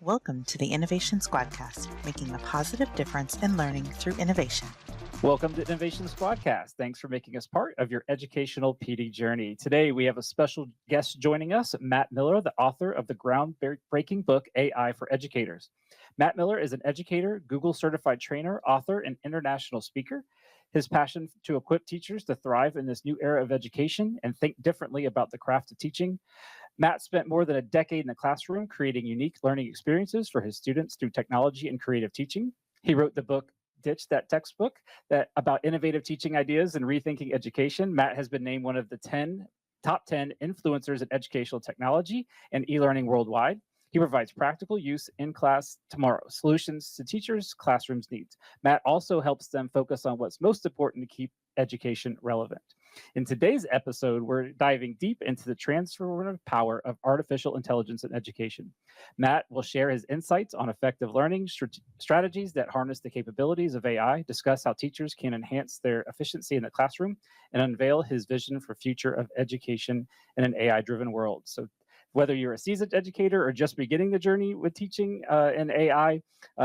Welcome to the Innovation Squadcast, making a positive difference in learning through innovation. Welcome to Innovation Squadcast. Thanks for making us part of your educational PD journey. Today, we have a special guest joining us, Matt Miller, the author of the groundbreaking book, AI for Educators. Matt Miller is an educator, Google certified trainer, author, and international speaker. His passion to equip teachers to thrive in this new era of education and think differently about the craft of teaching. Matt spent more than a decade in the classroom creating unique learning experiences for his students through technology and creative teaching. He wrote the book, Ditch That Textbook, about innovative teaching ideas and rethinking education. Matt has been named one of the top 10 influencers in educational technology and e-learning worldwide. He provides practical use in class tomorrow, solutions to teachers' classrooms' needs. Matt also helps them focus on what's most important to keep education relevant. In today's episode, we're diving deep into the transformative power of artificial intelligence in education. Matt will share his insights on effective learning strategies that harness the capabilities of AI, discuss how teachers can enhance their efficiency in the classroom, and unveil his vision for future of education in an AI-driven world. So whether you're a seasoned educator or just beginning the journey with teaching in AI,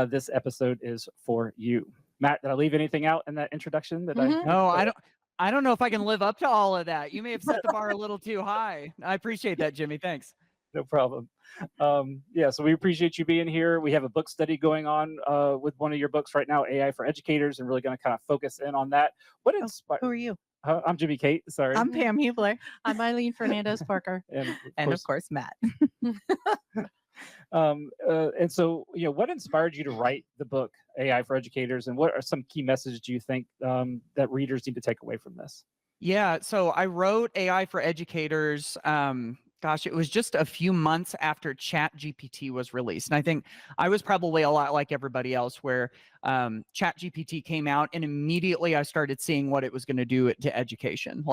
this episode is for you. Matt, did I leave anything out in that introduction? No, I don't know if I can live up to all of that. You may have set the bar a little too high. I appreciate that, Jimmy. Thanks. No problem. So we appreciate you being here. We have a book study going on with one of your books right now, AI for Educators, and really going to kind of focus in on that. What inspired? Who are you? I'm Jimmy Kate. Sorry. I'm Pam Hubler. I'm Eileen Fernandez Parker. And of course, Matt. And so, what inspired you to write the book AI for Educators, and what are some key messages do you think that readers need to take away from this? Yeah, so I wrote AI for Educators. It was just a few months after ChatGPT was released. And I think I was probably a lot like everybody else, where ChatGPT came out and immediately I started seeing what it was going to do to education.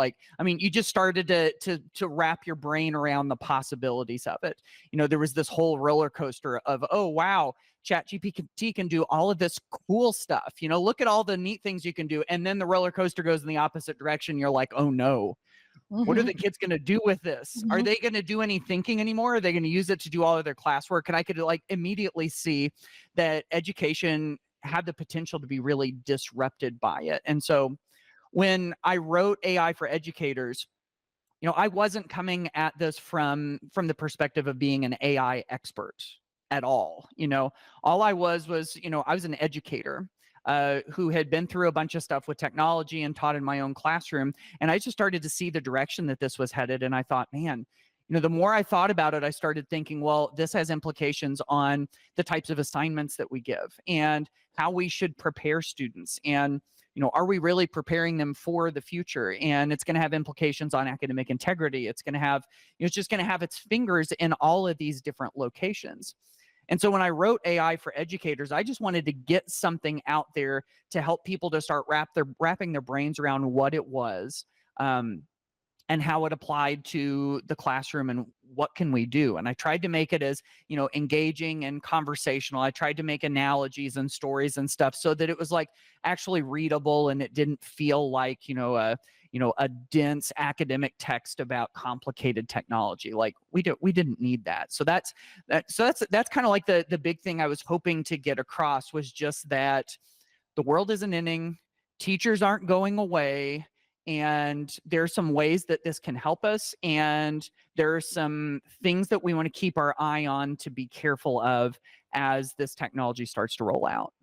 You just started to wrap your brain around the possibilities of it. There was this whole roller coaster of, oh, wow, ChatGPT can do all of this cool stuff. Look at all the neat things you can do. And then the roller coaster goes in the opposite direction. You're like, oh, no. What are the kids going to do with this? Are they going to do any thinking anymore? Are they going to use it to do all of their classwork? And I could immediately see that education had the potential to be really disrupted by it. And so when I wrote AI for Educators, I wasn't coming at this from the perspective of being an AI expert at all. All I was I was an educator who had been through a bunch of stuff with technology and taught in my own classroom. And I just started to see the direction that this was headed. And I thought, man, the more I thought about it, I started thinking, well, this has implications on the types of assignments that we give and how we should prepare students. And, are we really preparing them for the future? And it's going to have implications on academic integrity. It's going to have, it's just going to have its fingers in all of these different locations. And so when I wrote AI for Educators, I just wanted to get something out there to help people to start wrapping their brains around what it was and how it applied to the classroom and what can we do. And I tried to make it as, engaging and conversational. I tried to make analogies and stories and stuff so that it was actually readable and it didn't feel like, a dense academic text about complicated technology. We didn't need that. So that's kind of like the big thing I was hoping to get across, was just that the world isn't ending, teachers aren't going away, and there's some ways that this can help us, and there are some things that we want to keep our eye on to be careful of as this technology starts to roll out.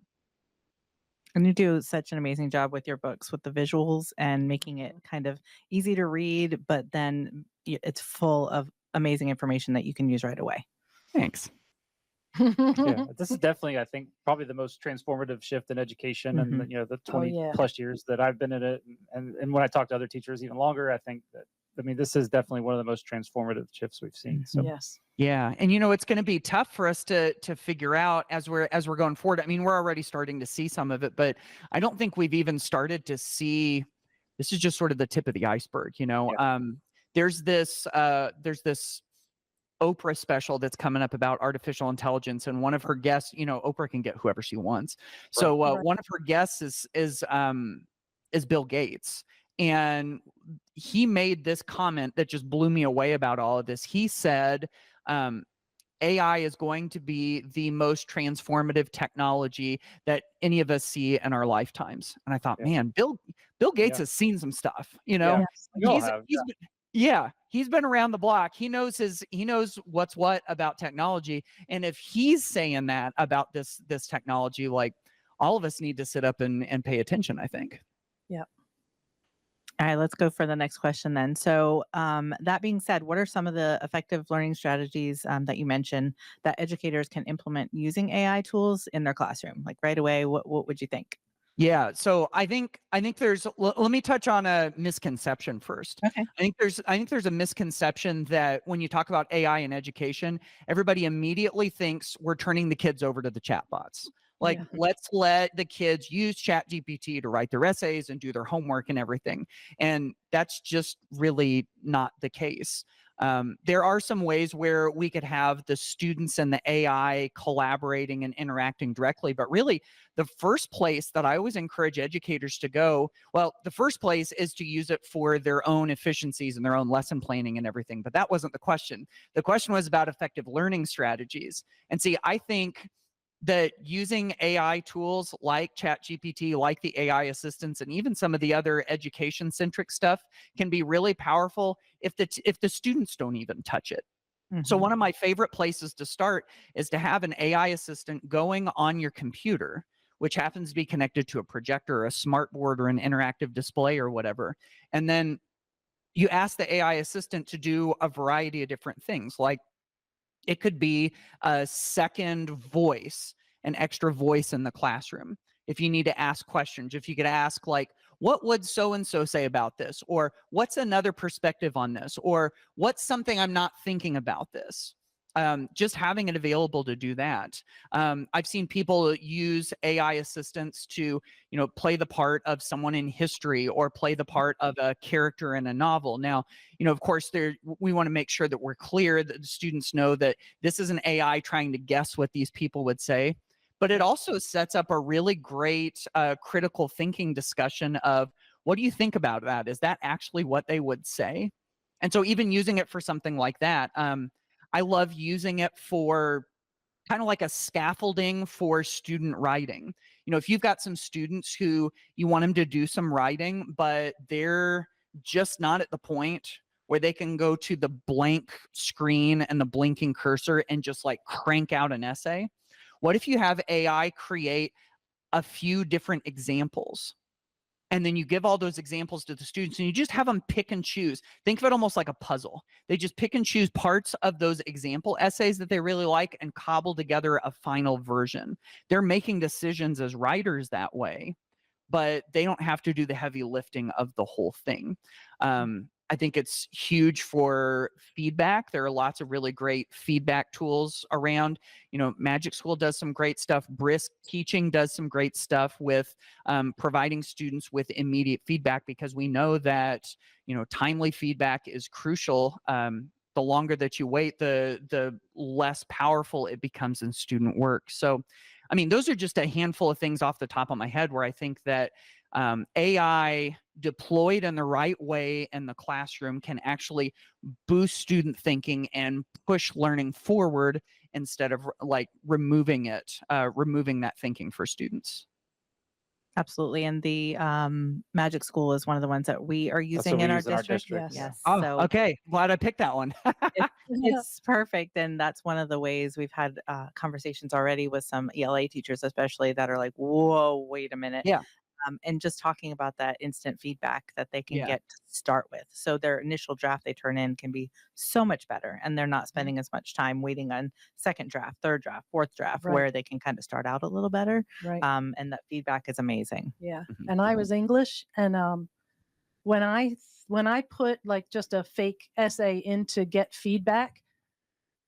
And you do such an amazing job with your books, with the visuals and making it kind of easy to read, but then it's full of amazing information that you can use right away. Thanks. Yeah, this is definitely, I think, probably the most transformative shift in education and the 20 plus years that I've been in it. And when I talk to other teachers even longer, I think that, this is definitely one of the most transformative shifts we've seen. So. Yes. Yeah. And it's going to be tough for us to figure out as we're going forward. We're already starting to see some of it, but I don't think we've even started to see, this is just sort of the tip of the iceberg. Yeah. There's this Oprah special that's coming up about artificial intelligence, and one of her guests, Oprah can get whoever she wants. So one of her guests is Bill Gates. And he made this comment that just blew me away about all of this. He said, AI is going to be the most transformative technology that any of us see in our lifetimes. And I thought, Yeah. man, Bill Gates Yeah. has seen some stuff, you Yeah. know. Yes. We all have. He's been around the block. He knows what's what about technology. And if he's saying that about this technology, like, all of us need to sit up and pay attention, I think. All right, let's go for the next question then. So, that being said, what are some of the effective learning strategies that you mentioned that educators can implement using AI tools in their classroom? Like right away, what would you think? Yeah, so I think there's let me touch on a misconception first. Okay. I think there's a misconception that when you talk about AI in education, everybody immediately thinks we're turning the kids over to the chatbots. Like, Yeah. let's let the kids use ChatGPT to write their essays and do their homework and everything. And that's just really not the case. There are some ways where we could have the students and the AI collaborating and interacting directly, but really the first place that I always encourage educators to go, well, the first place is to use it for their own efficiencies and their own lesson planning and everything. But that wasn't the question. The question was about effective learning strategies. And see, I think that using AI tools like ChatGPT, like the AI assistants, and even some of the other education-centric stuff can be really powerful if the students don't even touch it. So Mhm. one of my favorite places to start is to have an AI assistant going on your computer, which happens to be connected to a projector or a smart board or an interactive display or whatever. And then you ask the AI assistant to do a variety of different things. Like, it could be a second voice, an extra voice in the classroom. If you need to ask questions, if you could ask, like, what would so and so say about this? Or what's another perspective on this? Or what's something I'm not thinking about this? Just having it available to do that. I've seen people use AI assistants to, play the part of someone in history or play the part of a character in a novel. Now, of course, we want to make sure that we're clear, that the students know that this is an AI trying to guess what these people would say. But it also sets up a really great critical thinking discussion of, what do you think about that? Is that actually what they would say? And so even using it for something like that, I love using it for kind of like a scaffolding for student writing. If you've got some students who you want them to do some writing, but they're just not at the point where they can go to the blank screen and the blinking cursor and just like crank out an essay. What if you have AI create a few different examples? And then you give all those examples to the students and you just have them pick and choose. Think of it almost like a puzzle. They just pick and choose parts of those example essays that they really like and cobble together a final version. They're making decisions as writers that way, but they don't have to do the heavy lifting of the whole thing. I think it's huge for feedback. There are lots of really great feedback tools around. Magic School does some great stuff. Brisk Teaching does some great stuff with providing students with immediate feedback, because we know that timely feedback is crucial. The longer that you wait, the less powerful it becomes in student work. So, I mean, those are just a handful of things off the top of my head where I think that AI deployed in the right way in the classroom can actually boost student thinking and push learning forward instead of like removing that thinking for students. Absolutely. And the Magic School is one of the ones that we are That's using what we in our use in our district. district. Yes. Yes. Oh, So okay. Glad I picked that one. it's perfect. And that's one of the ways we've had conversations already with some ELA teachers, especially, that are like, whoa, wait a minute. Yeah. And just talking about that instant feedback that they can Yeah. get to start with. So their initial draft they turn in can be so much better. And they're not spending as much time waiting on second draft, third draft, fourth draft, Right. where they can kind of start out a little better. Right. And that feedback is amazing. Yeah. Mhm. And I was English, and when I put like just a fake essay in to get feedback,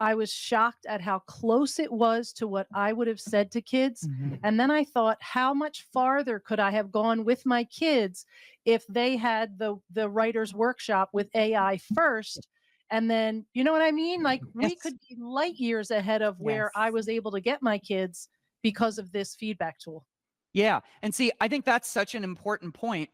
I was shocked at how close it was to what I would have said to kids. And then I thought, how much farther could I have gone with my kids if they had the writer's workshop with AI first? And then, you know what I mean? Like, we Yes. could be light years ahead of where I Yes. was able to get my kids because of this feedback tool. Yeah. And see, I think that's such an important point.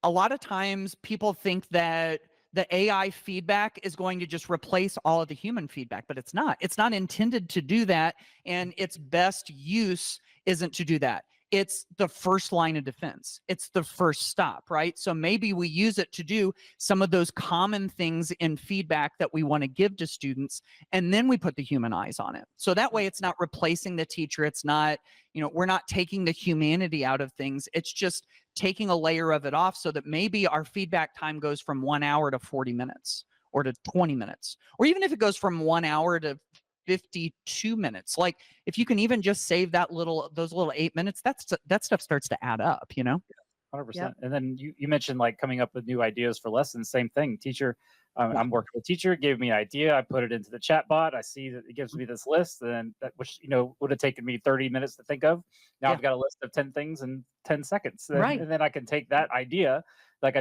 A lot of times people think that the AI feedback is going to just replace all of the human feedback, but it's not. It's not intended to do that, and its best use isn't to do that. It's the first line of defense. It's the first stop, right? So maybe we use it to do some of those common things in feedback that we want to give to students, and then we put the human eyes on it. So that way it's not replacing the teacher. It's not, we're not taking the humanity out of things. It's just taking a layer of it off so that maybe our feedback time goes from 1 hour to 40 minutes or to 20 minutes, or even if it goes from 1 hour to 52 minutes. Like if you can even just save those little 8 minutes, that stuff starts to add up, 100%. Yep. And then you mentioned like coming up with new ideas for lessons. Same thing. Teacher, I'm working with a teacher, gave me an idea. I put it into the chat bot. I see that it gives me this list, and that which would have taken me 30 minutes to think of. Now Yeah. I've got a list of 10 things in 10 seconds. Right. And then I can take that idea. Like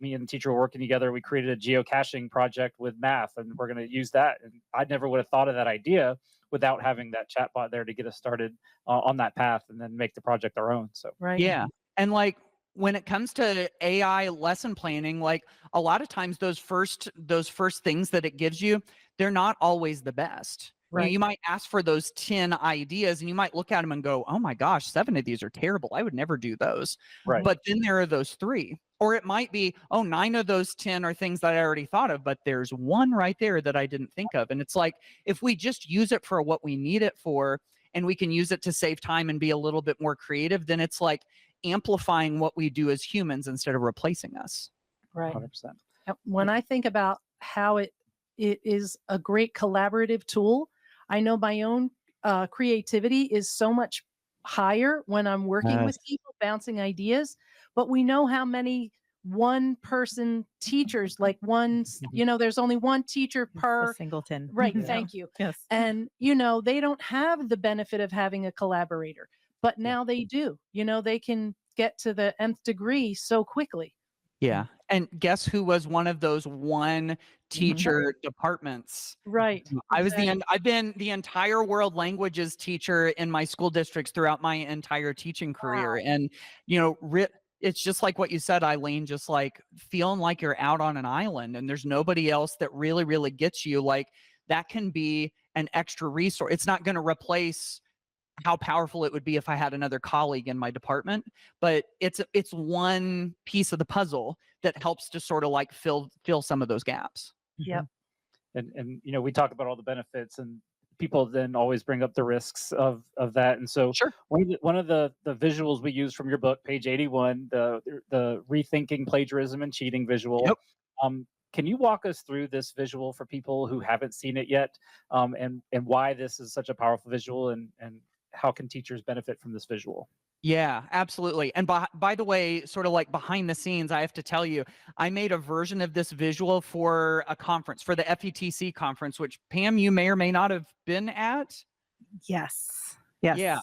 me and the teacher were working together. We created a geocaching project with math, and we're going to use that. And I never would have thought of that idea without having that chat bot there to get us started on that path, and then make the project our own. So Right. Yeah. And like when it comes to AI lesson planning, like a lot of times those first things that it gives you, they're not always the best. Right. You might ask for those 10 ideas and you might look at them and go, oh my gosh, 7 of these are terrible. I would never do those. Right. But then there are those 3. Or it might be, oh, 9 of those 10 are things that I already thought of, but there's one right there that I didn't think of. And it's like, if we just use it for what we need it for, and we can use it to save time and be a little bit more creative, then it's like amplifying what we do as humans instead of replacing us. Right. 100%. When I think about how it is a great collaborative tool, I know my own creativity is so much higher when I'm working with people, bouncing ideas. But we know how many one-person teachers, like there's only one teacher It's per. a singleton. Right. Yeah. Thank you. Yes. And, they don't have the benefit of having a collaborator, but now they do. They can get to the nth degree so quickly. Yeah. And guess who was one of those one teacher departments? Right. I've been the entire world languages teacher in my school districts throughout my entire teaching career. Wow. And, it's just like what you said, Eileen, just like feeling like you're out on an island and there's nobody else that really, really gets you. Like that can be an extra resource. It's not going to replace how powerful it would be if I had another colleague in my department, but it's one piece of the puzzle that helps to sort of like fill some of those gaps. Yep. And we talk about all the benefits, and people then always bring up the risks of that. And so Sure. one of the visuals we use from your book, page 81, the rethinking plagiarism and cheating visual. Yep. Can you walk us through this visual for people who haven't seen it yet, and why this is such a powerful visual, and how can teachers benefit from this visual? Yeah, absolutely. And by the way, sort of like behind the scenes, I have to tell you, I made a version of this visual for a conference, for the FETC conference, which Pam, you may or may not have been at. Yes. Yes. Yeah.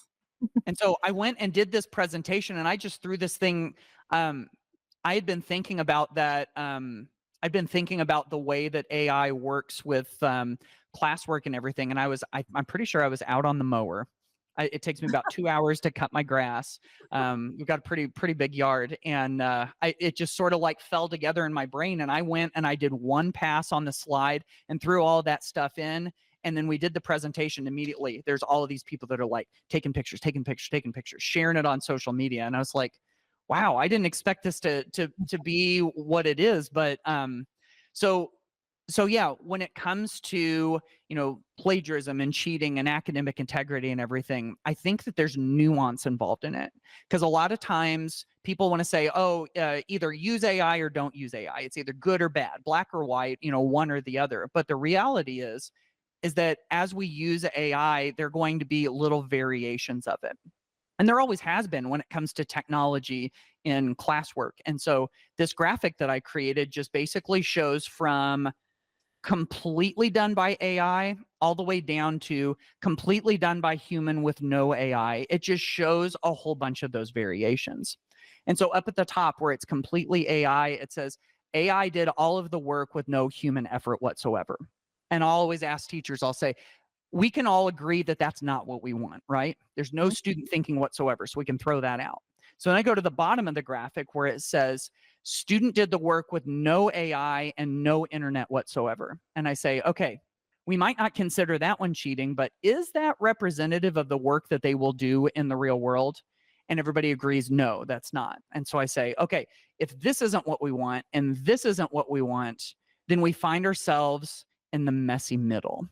And so I went and did this presentation, and I just threw this thing. I had been thinking about that. I've been thinking about the way that AI works with classwork and everything. And I'm pretty sure I was out on the mower. It takes me about 2 hours to cut my grass. We've got a pretty big yard, and it just sort of like fell together in my brain. And I went and I did one pass on the slide and threw all that stuff in. And then we did the presentation immediately. There's all of these people that are like taking pictures, sharing it on social media. And I was like, wow, I didn't expect this to be what it is. But so yeah, when it comes to, plagiarism and cheating and academic integrity and everything, I think that there's nuance involved in it. Because a lot of times people want to say, oh, either use AI or don't use AI. It's either good or bad, black or white, one or the other. But the reality is that as we use AI, there are going to be little variations of it. And there always has been when it comes to technology in classwork. And so this graphic that I created just basically shows from completely done by AI all the way down to completely done by human with no AI. It just shows a whole bunch of those variations. And so up at the top where it's completely AI, it says AI did all of the work with no human effort whatsoever. And I'll always ask teachers, I'll say, we can all agree that that's not what we want, right? There's no student thinking whatsoever, so we can throw that out. So then I go to the bottom of the graphic where it says, Student did the work with no AI and no internet whatsoever. And I say, okay, we might not consider that one cheating, but is that representative of the work that they will do in the real world? And everybody agrees, no, that's not. And so I say, okay, if this isn't what we want and this isn't what we want, then we find ourselves in the messy middle.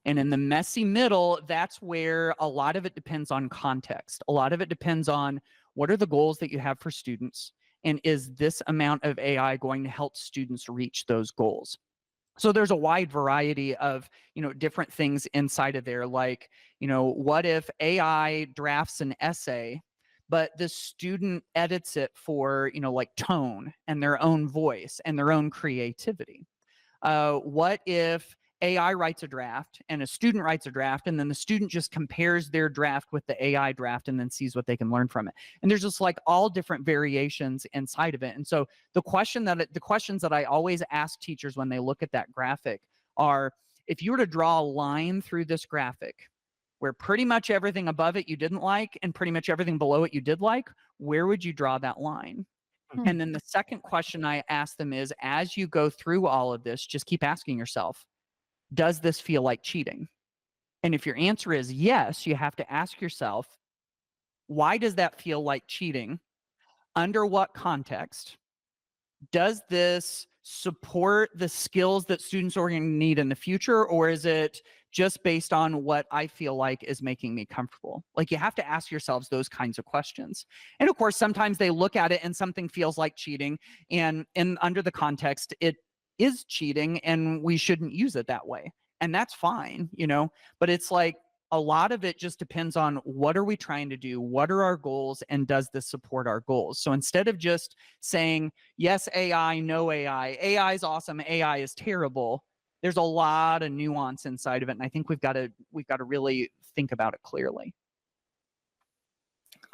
And in the messy middle, that's where a lot of it depends on context. A lot of it depends on what are the goals that you have for students? And is this amount of AI going to help students reach those goals? So there's a wide variety of, different things inside of there. Like, what if AI drafts an essay, but the student edits it for, like tone and their own voice and their own creativity? What if AI writes a draft and a student writes a draft, and then the student just compares their draft with the AI draft and then sees what they can learn from it? And there's just like all different variations inside of it. And so the questions that I always ask teachers when they look at that graphic are, if you were to draw a line through this graphic where pretty much everything above it you didn't like and pretty much everything below it you did like, where would you draw that line? And then the second question I ask them is, as you go through all of this, just keep asking yourself, does this feel like cheating? And if your answer is yes, you have to ask yourself, why does that feel like cheating? Under what context? Does this support the skills that students are going to need in the future, or is it just based on what I feel like is making me comfortable? Like, you have to ask yourselves those kinds of questions. And of course, sometimes they look at it and something feels like cheating, and under the context, it is cheating and we shouldn't use it that way. And that's fine, but it's like, a lot of it just depends on what are we trying to do? What are our goals? And does this support our goals? So instead of just saying, yes, AI, no AI, AI is awesome, AI is terrible, there's a lot of nuance inside of it. And I think we've got to really think about it clearly.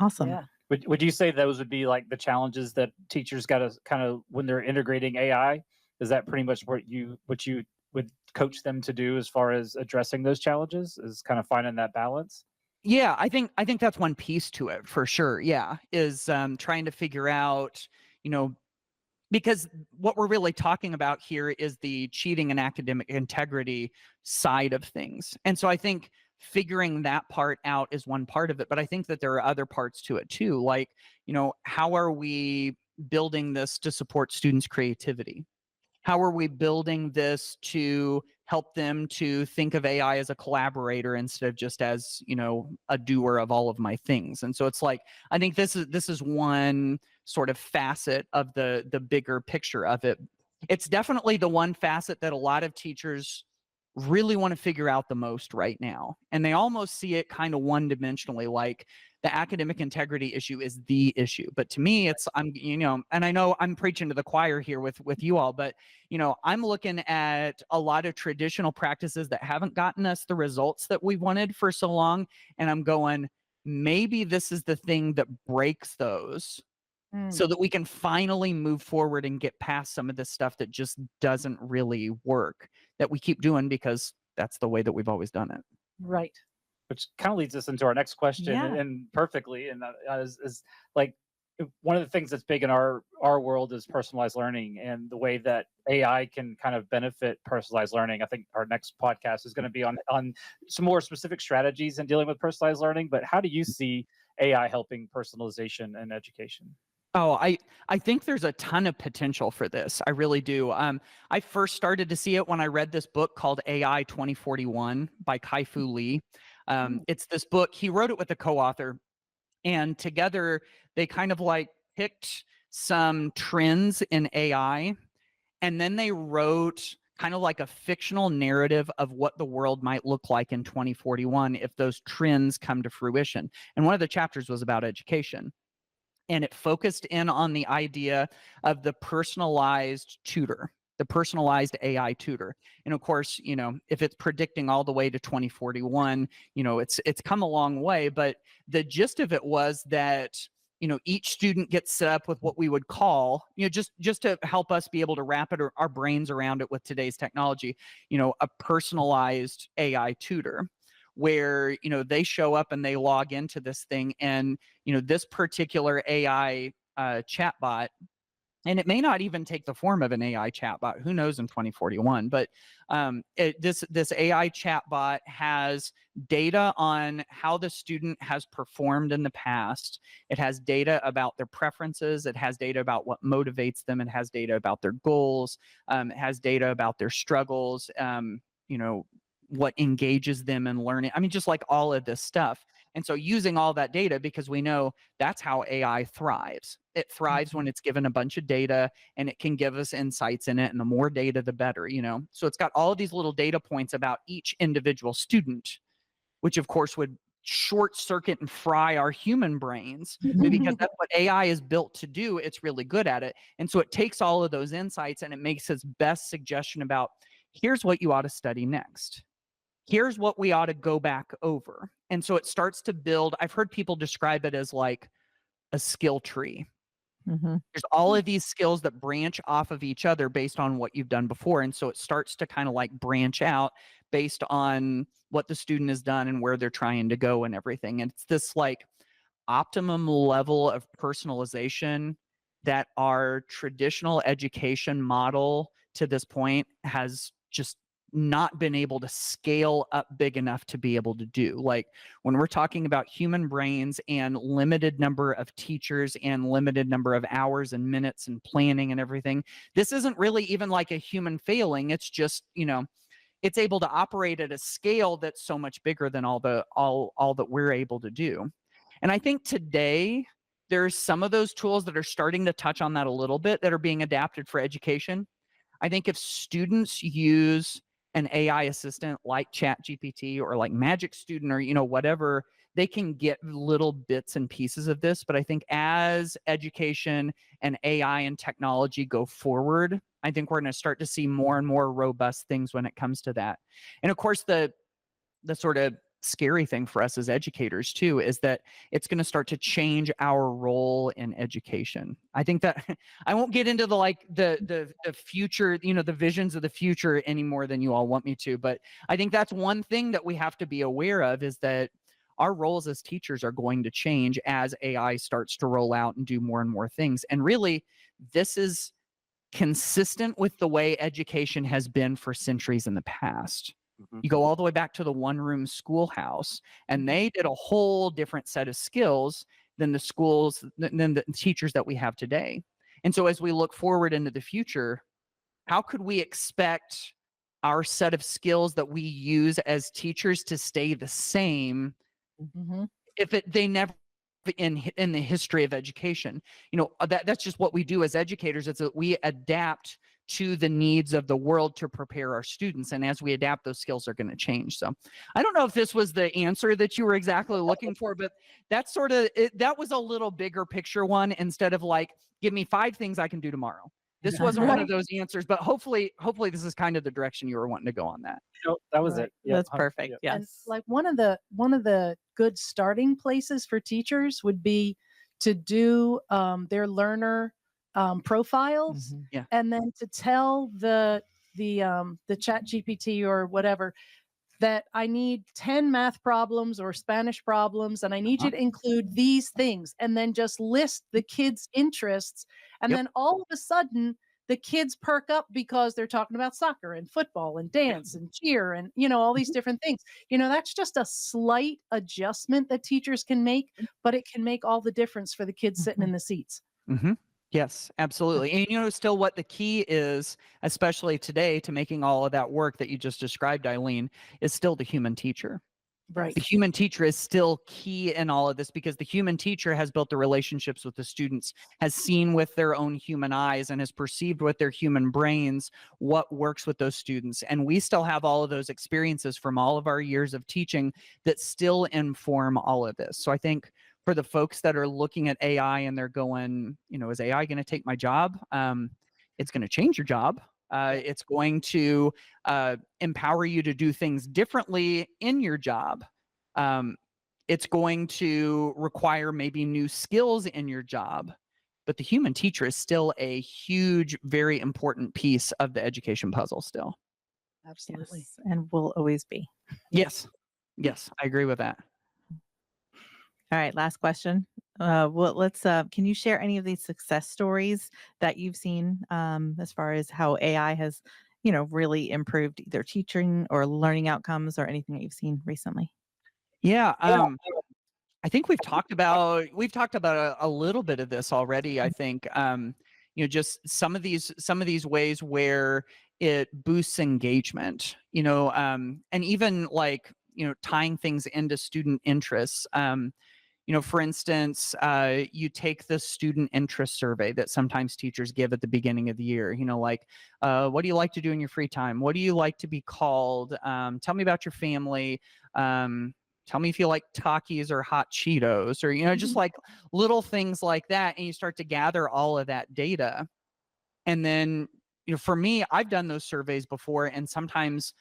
Awesome. Yeah. Would you say those would be like the challenges that teachers got to kind of, when they're integrating AI? Is that pretty much what you would coach them to do as far as addressing those challenges, is kind of finding that balance? Yeah, I think that's one piece to it for sure. Yeah, is trying to figure out, because what we're really talking about here is the cheating and academic integrity side of things. And so I think figuring that part out is one part of it, but I think that there are other parts to it too. Like, how are we building this to support students' creativity? How are we building this to help them to think of AI as a collaborator instead of just as, a doer of all of my things? And so it's like, I think this is one sort of facet of the bigger picture of it. It's definitely the one facet that a lot of teachers really want to figure out the most right now. And they almost see it kind of one-dimensionally, like the academic integrity issue is the issue. But to me, it's, and I know I'm preaching to the choir here with you all, but, I'm looking at a lot of traditional practices that haven't gotten us the results that we wanted for so long. And I'm going, maybe this is the thing that breaks those, so that we can finally move forward and get past some of this stuff that just doesn't really work, that we keep doing because that's the way that we've always done it. Right. Which kind of leads us into our next question, Yeah. and perfectly, and that is like, one of the things that's big in our world is personalized learning, and the way that AI can kind of benefit personalized learning. I think our next podcast is going to be on some more specific strategies in dealing with personalized learning. But how do you see AI helping personalization in education? Oh, I think there's a ton of potential for this. I really do. I first started to see it when I read this book called AI 2041 by Kai-Fu Lee. It's this book. He wrote it with a co-author, and together they kind of like picked some trends in AI, and then they wrote kind of like a fictional narrative of what the world might look like in 2041 if those trends come to fruition. And one of the chapters was about education. And it focused in on the idea of the personalized tutor, the personalized AI tutor. And of course, if it's predicting all the way to 2041, it's come a long way. But the gist of it was that, each student gets set up with what we would call, just to help us be able to wrap our brains around it with today's technology, a personalized AI tutor, where they show up and they log into this thing, and this particular AI chatbot And it may not even take the form of an AI chatbot. Who knows in 2041? But this AI chatbot has data on how the student has performed in the past. It has data about their preferences. It has data about what motivates them. It has data about their goals. It has data about their struggles. What engages them in learning. I mean, just like all of this stuff. And so using all that data, because we know that's how AI thrives. It thrives when it's given a bunch of data and it can give us insights in it. And the more data, the better, So it's got all of these little data points about each individual student, which of course would short circuit and fry our human brains. But because that's what AI is built to do, it's really good at it. And so it takes all of those insights and it makes its best suggestion about here's what you ought to study next. Here's what we ought to go back over. And so it starts to build. I've heard people describe it as like a skill tree. There's all of these skills that branch off of each other based on what you've done before. And so it starts to kind of like branch out based on what the student has done and where they're trying to go and everything. And it's this like optimum level of personalization that our traditional education model to this point has just not been able to scale up big enough to be able to do. Like when we're talking about human brains and limited number of teachers and limited number of hours and minutes and planning and everything, this isn't really even like a human failing. It's just, it's able to operate at a scale that's so much bigger than all that we're able to do. And I think today there's some of those tools that are starting to touch on that a little bit that are being adapted for education. I think if students use an AI assistant like ChatGPT or like Magic Student or whatever, they can get little bits and pieces of this. But I think as education and AI and technology go forward, I think we're going to start to see more and more robust things when it comes to that. And of course, the sort of scary thing for us as educators too is that it's going to start to change our role in education. I think that I won't get into the future, the visions of the future any more than you all want me to, but I think that's one thing that we have to be aware of is that our roles as teachers are going to change as AI starts to roll out and do more and more things. And really, this is consistent with the way education has been for centuries in the past. You go all the way back to the one-room schoolhouse, and they did a whole different set of skills than the teachers that we have today. And so as we look forward into the future, how could we expect our set of skills that we use as teachers to stay the same if they never in the history of education? That's just what we do as educators. It's that we adapt to the needs of the world to prepare our students. And as we adapt, those skills are going to change. So I don't know if this was the answer that you were exactly looking for, but that's sort of that was a little bigger picture one instead of like, give me 5 things I can do tomorrow. This wasn't one of those answers, but hopefully this is kind of the direction you were wanting to go on that. That was it. Yep. That's perfect. Yep. Yes. And like one of the good starting places for teachers would be to do their learner profiles, and then to tell the chat GPT or whatever that I need 10 math problems or Spanish problems, and I need you to include these things, and then just list the kids' interests. And then all of a sudden, the kids perk up because they're talking about soccer and football and dance and cheer and, all these different things. That's just a slight adjustment that teachers can make, but it can make all the difference for the kids sitting in the seats. Yes, absolutely. And still what the key is, especially today, to making all of that work that you just described, Eileen, is still the human teacher. Right. The human teacher is still key in all of this because the human teacher has built the relationships with the students, has seen with their own human eyes, and has perceived with their human brains what works with those students. And we still have all of those experiences from all of our years of teaching that still inform all of this. So I think for the folks that are looking at AI and they're going, is AI going to take my job? It's going to change your job. It's going to empower you to do things differently in your job. It's going to require maybe new skills in your job. But the human teacher is still a huge, very important piece of the education puzzle still. Absolutely. Yes, and will always be. Yes, I agree with that. All right, last question. Well, let's. Can you share any of these success stories that you've seen as far as how AI has, really improved either teaching or learning outcomes or anything that you've seen recently? Yeah, I think we've talked about a little bit of this already. I think just some of these ways where it boosts engagement. And even like tying things into student interests. For instance, you take the student interest survey that sometimes teachers give at the beginning of the year. Like, what do you like to do in your free time? What do you like to be called? Tell me about your family. Um, Tell me if you like Takis or hot Cheetos, or just like little things like that. And you start to gather all of that data. And then, for me, I've done those surveys before, and sometimes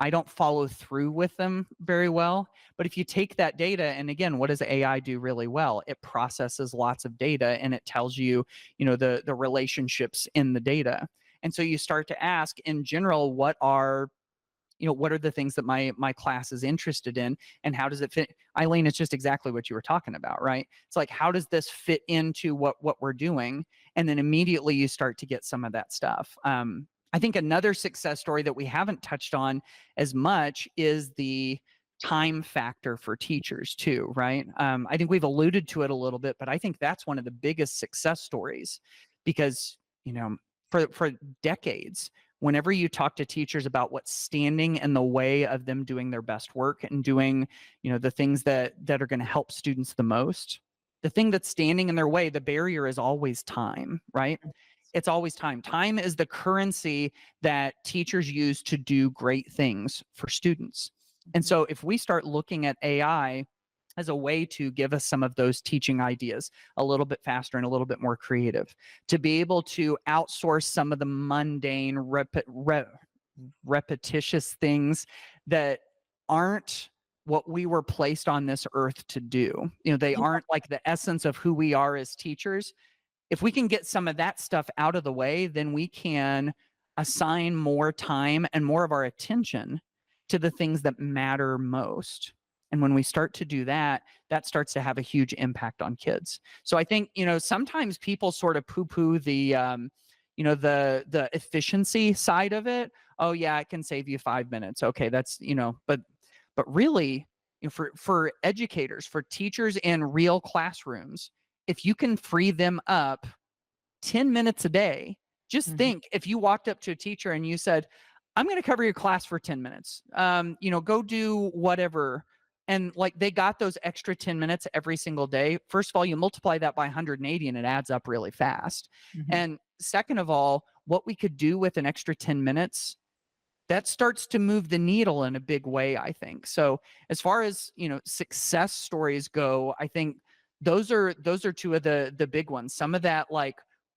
I don't follow through with them very well. But if you take that data, and again, what does AI do really well? It processes lots of data, and it tells you, the relationships in the data. And so you start to ask, in general, what are the things that my class is interested in, and how does it fit? Eileen, it's just exactly what you were talking about, right? It's like, how does this fit into what we're doing? And then immediately you start to get some of that stuff. I think another success story that we haven't touched on as much is the time factor for teachers too, right? I think we've alluded to it a little bit, but I think that's one of the biggest success stories, because for decades, whenever you talk to teachers about what's standing in the way of them doing their best work and doing, the things that are going to help students the most, the thing that's standing in their way, the barrier is always time, right? It's always time. Time is the currency that teachers use to do great things for students. And so if we start looking at AI as a way to give us some of those teaching ideas a little bit faster and a little bit more creative, to be able to outsource some of the mundane, repetitious things that aren't what we were placed on this earth to do. They aren't like the essence of who we are as teachers. If we can get some of that stuff out of the way, then we can assign more time and more of our attention to the things that matter most. And when we start to do that, that starts to have a huge impact on kids. So I think, sometimes people sort of poo-poo the, the efficiency side of it. Oh yeah, it can save you 5 minutes. Okay, that's, but really, for educators, for teachers in real classrooms, if you can free them up 10 minutes a day, just think if you walked up to a teacher and you said, I'm going to cover your class for 10 minutes, go do whatever. And like they got those extra 10 minutes every single day. First of all, you multiply that by 180 and it adds up really fast. And second of all, what we could do with an extra 10 minutes, that starts to move the needle in a big way, I think. So as far as, success stories go, I think those are two of the big ones. Some of that like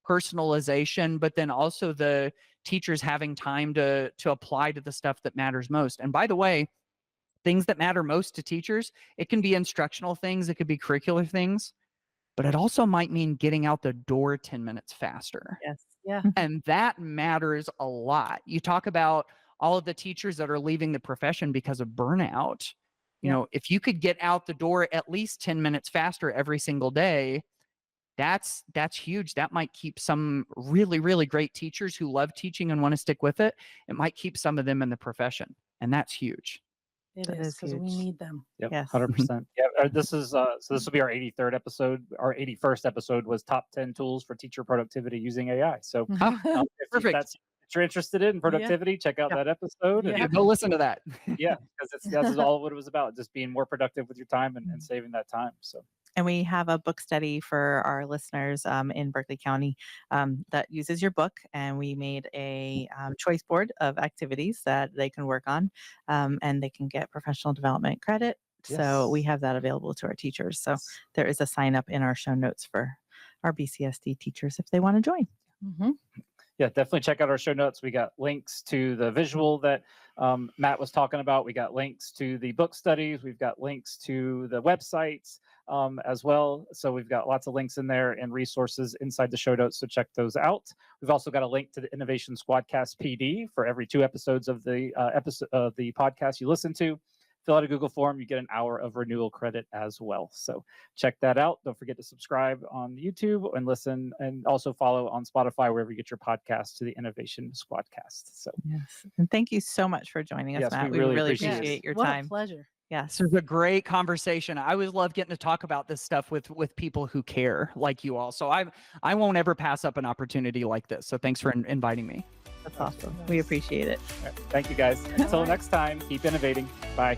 personalization, but then also the teachers having time to apply to the stuff that matters most. And by the way, things that matter most to teachers, it can be instructional things, it could be curricular things, but it also might mean getting out the door 10 minutes faster. Yes. Yeah. And that matters a lot. You talk about all of the teachers that are leaving the profession because of burnout. If you could get out the door at least 10 minutes faster every single day, that's huge. That might keep some really, really great teachers who love teaching and want to stick with it. It might keep some of them in the profession. And that's huge. It That is is because we huge. need them. Yep, Yes. 100%. Yeah, this is so this will be our 83rd episode. Our 81st episode was top 10 tools for teacher productivity using AI. So Perfect. if you're interested in productivity, check out that episode. Yeah. And Go listen to that. yeah, because that's all what it was about, just being more productive with your time and saving that time. So And we have a book study for our listeners in Berkeley County that uses your book. And we made a choice board of activities that they can work on and they can get professional development credit. So we have that available to our teachers. So there is a sign up in our show notes for our BCSD teachers if they want to join. yeah, definitely check out our show notes. We got links to the visual that Matt was talking about. We got links to the book studies. We've got links to the websites as well. So we've got lots of links in there and resources inside the show notes. So check those out. We've also got a link to the Innovation Squadcast PD for every 2 episodes of the podcast you listen to. fill out a Google form, you get an hour of renewal credit as well. So check that out. Don't forget to subscribe on YouTube and listen, and also follow on Spotify, wherever you get your podcasts, to the Innovation Squadcast. So Yes. And thank you so much for joining us, Yes, Matt. we We really really appreciate it. appreciate your What time. a pleasure. Yes. This is a great conversation. I always love getting to talk about this stuff with people who care like you all. So I won't ever pass up an opportunity like this. So thanks for inviting me. That's awesome. We appreciate it. thank you guys. Until next time, keep innovating. Bye.